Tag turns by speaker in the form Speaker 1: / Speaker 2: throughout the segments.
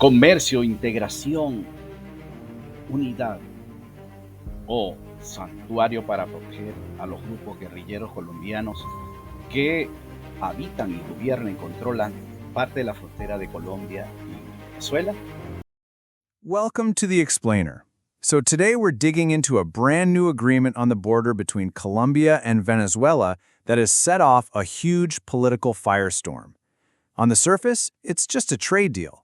Speaker 1: Comercio, integración, unidad o santuario para proteger a los grupos guerrilleros colombianos que habitan y gobiernan y controlan parte de la frontera de Colombia y Venezuela.
Speaker 2: Welcome to The Explainer. So today we're digging into a brand new agreement on the border between Colombia and Venezuela that has set off a huge political firestorm. On the surface, it's just a trade deal.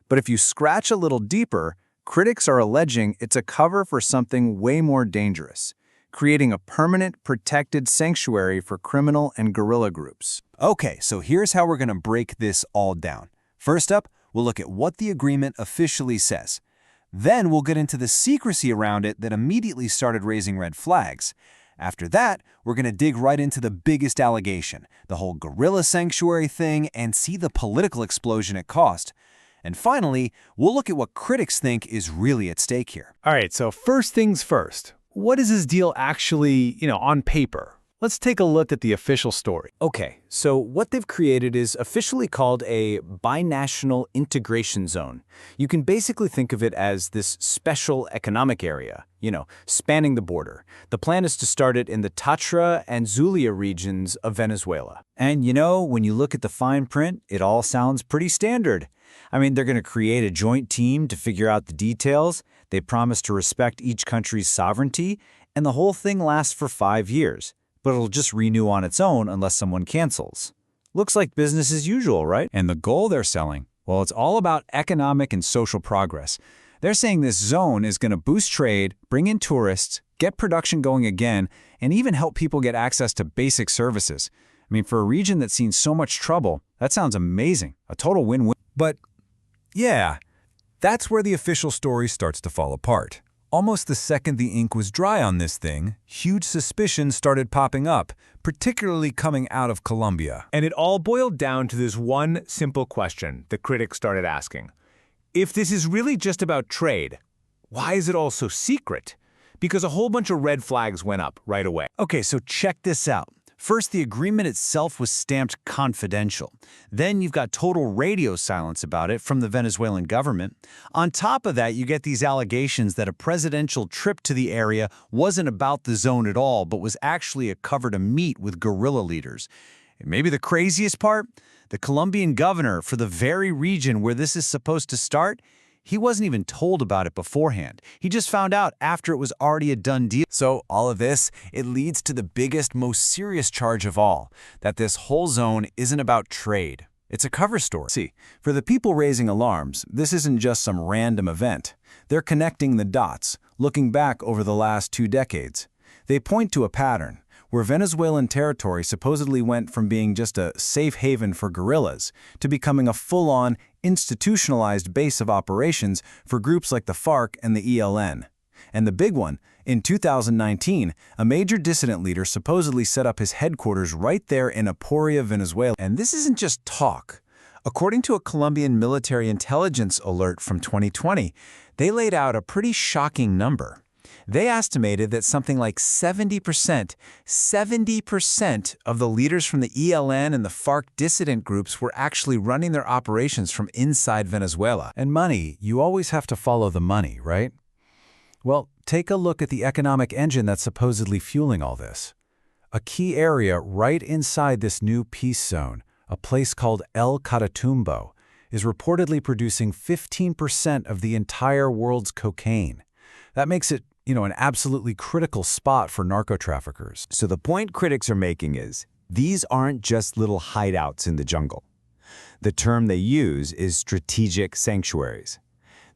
Speaker 2: But if you scratch a little deeper, critics are alleging it's a cover for something way more dangerous, creating a permanent, protected sanctuary for criminal and guerrilla groups.
Speaker 3: Okay, so here's how we're going to break this all down. First up, we'll look at what the agreement officially says. Then we'll get into the secrecy around it that immediately started raising red flags. After that, we're going to dig right into the biggest allegation, the whole guerrilla sanctuary thing, and see the political explosion it caused. And finally, we'll look at what critics think is really at stake here.
Speaker 4: All right, so first things first. What is this deal actually, on paper? Let's take a look at the official story.
Speaker 2: Okay, so what they've created is officially called a binational integration zone. You can basically think of it as this special economic area, spanning the border. The plan is to start it in the Táchira and Zulia regions of Venezuela. And when you look at the fine print, it all sounds pretty standard. I mean, they're going to create a joint team to figure out the details. They promise to respect each country's sovereignty, and the whole thing lasts for 5 years. But it'll just renew on its own unless someone cancels. Looks like business as usual, right?
Speaker 3: And the goal they're selling, well, it's all about economic and social progress. They're saying this zone is going to boost trade, bring in tourists, get production going again, and even help people get access to basic services. I mean, for a region that's seen so much trouble, that sounds amazing. A total win-win. But yeah, that's where the official story starts to fall apart. Almost the second the ink was dry on this thing, huge suspicions started popping up, particularly coming out of Colombia.
Speaker 4: And it all boiled down to this one simple question the critics started asking. If this is really just about trade, why is it all so secret? Because a whole bunch of red flags went up right away.
Speaker 2: Okay, so check this out. First, the agreement itself was stamped confidential. Then you've got total radio silence about it from the Venezuelan government. On top of that, you get these allegations that a presidential trip to the area wasn't about the zone at all, but was actually a cover to meet with guerrilla leaders. And maybe the craziest part, the Colombian governor for the very region where this is supposed to start, he wasn't even told about it beforehand. He just found out after it was already a done deal.
Speaker 3: So all of this, it leads to the biggest, most serious charge of all, that this whole zone isn't about trade. It's a cover story. See, for the people raising alarms, this isn't just some random event. They're connecting the dots, looking back over the last 2 decades. They point to a pattern where Venezuelan territory supposedly went from being just a safe haven for guerrillas to becoming a full-on, institutionalized base of operations for groups like the FARC and the ELN. And the big one, in 2019, a major dissident leader supposedly set up his headquarters right there in Aporia, Venezuela. And this isn't just talk. According to a Colombian military intelligence alert from 2020, they laid out a pretty shocking number. They estimated that something like 70% of the leaders from the ELN and the FARC dissident groups were actually running their operations from inside Venezuela.
Speaker 2: And money, you always have to follow the money, right? Well, take a look at the economic engine that's supposedly fueling all this. A key area right inside this new peace zone, a place called El Catatumbo, is reportedly producing 15% of the entire world's cocaine. That makes it an absolutely critical spot for narco-traffickers.
Speaker 5: So the point critics are making is, these aren't just little hideouts in the jungle. The term they use is strategic sanctuaries.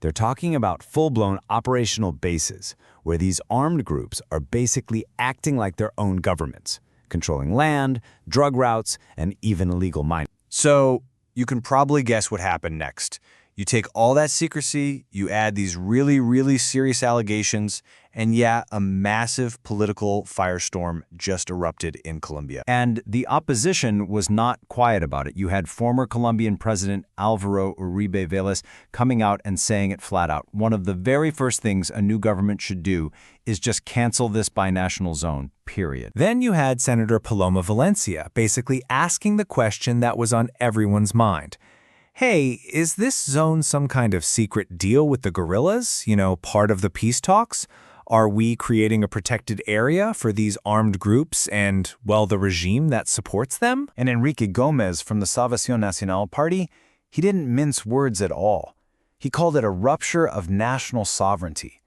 Speaker 5: They're talking about full-blown operational bases, where these armed groups are basically acting like their own governments, controlling land, drug routes, and even illegal mining.
Speaker 3: So you can probably guess what happened next. You take all that secrecy, you add these really, really serious allegations, and yeah, a massive political firestorm just erupted in Colombia.
Speaker 2: And the opposition was not quiet about it. You had former Colombian President Álvaro Uribe Vélez coming out and saying it flat out. One of the very first things a new government should do is just cancel this binational zone, period.
Speaker 4: Then you had Senator Paloma Valencia basically asking the question that was on everyone's mind.
Speaker 3: hey, is this zone some kind of secret deal with the guerrillas? Part of the peace talks? Are we creating a protected area for these armed groups and, well, the regime that supports them? And Enrique Gomez from the Salvación Nacional party, he didn't mince words at all. He called it a rupture of national sovereignty.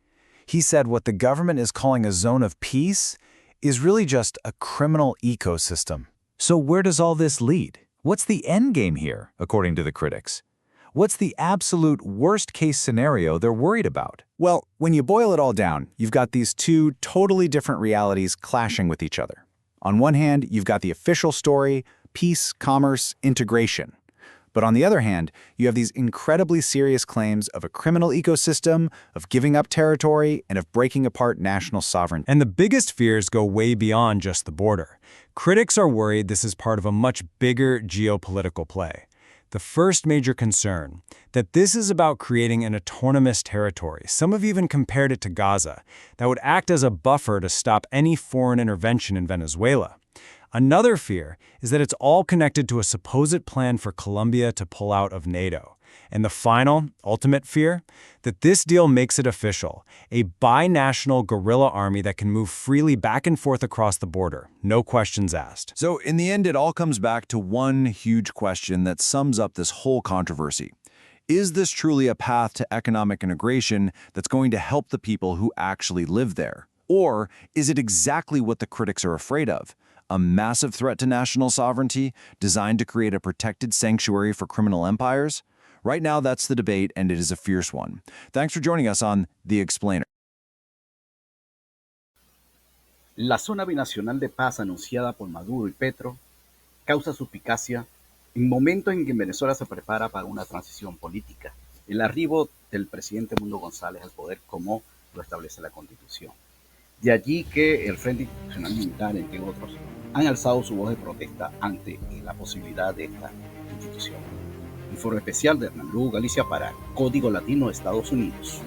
Speaker 3: He said what the government is calling a zone of peace is really just a criminal ecosystem. So where does all this lead? What's the end game here, according to the critics? What's the absolute worst-case scenario they're worried about?
Speaker 2: Well, when you boil it all down, you've got these two totally different realities clashing with each other. On one hand, you've got the official story, peace, commerce, integration. But on the other hand, you have these incredibly serious claims of a criminal ecosystem, of giving up territory, and of breaking apart national sovereignty.
Speaker 3: And the biggest fears go way beyond just the border. Critics are worried this is part of a much bigger geopolitical play. The first major concern, that this is about creating an autonomous territory. Some have even compared it to Gaza, that would act as a buffer to stop any foreign intervention in Venezuela. Another fear is that it's all connected to a supposed plan for Colombia to pull out of NATO. And the final, ultimate fear, that this deal makes it official, a binational guerrilla army that can move freely back and forth across the border, no questions asked.
Speaker 5: So in the end, it all comes back to one huge question that sums up this whole controversy. Is this truly a path to economic integration that's going to help the people who actually live there? Or is it exactly what the critics are afraid of? A massive threat to national sovereignty designed to create a protected sanctuary for criminal empires? Right now, that's the debate, and it is a fierce one. Thanks for joining us on The Explainer.
Speaker 1: La zona binacional de paz anunciada por Maduro y Petro causa suspicacia en momentos en que Venezuela se prepara para una transición política, el arribo del presidente Mundo González al poder como lo establece la Constitución. De allí que el Frente Institucional Militar, entre otros, han alzado su voz de protesta ante la posibilidad de esta institución. Informe especial de Hernán Lugo-Galicia para Código Latino-Estados Unidos.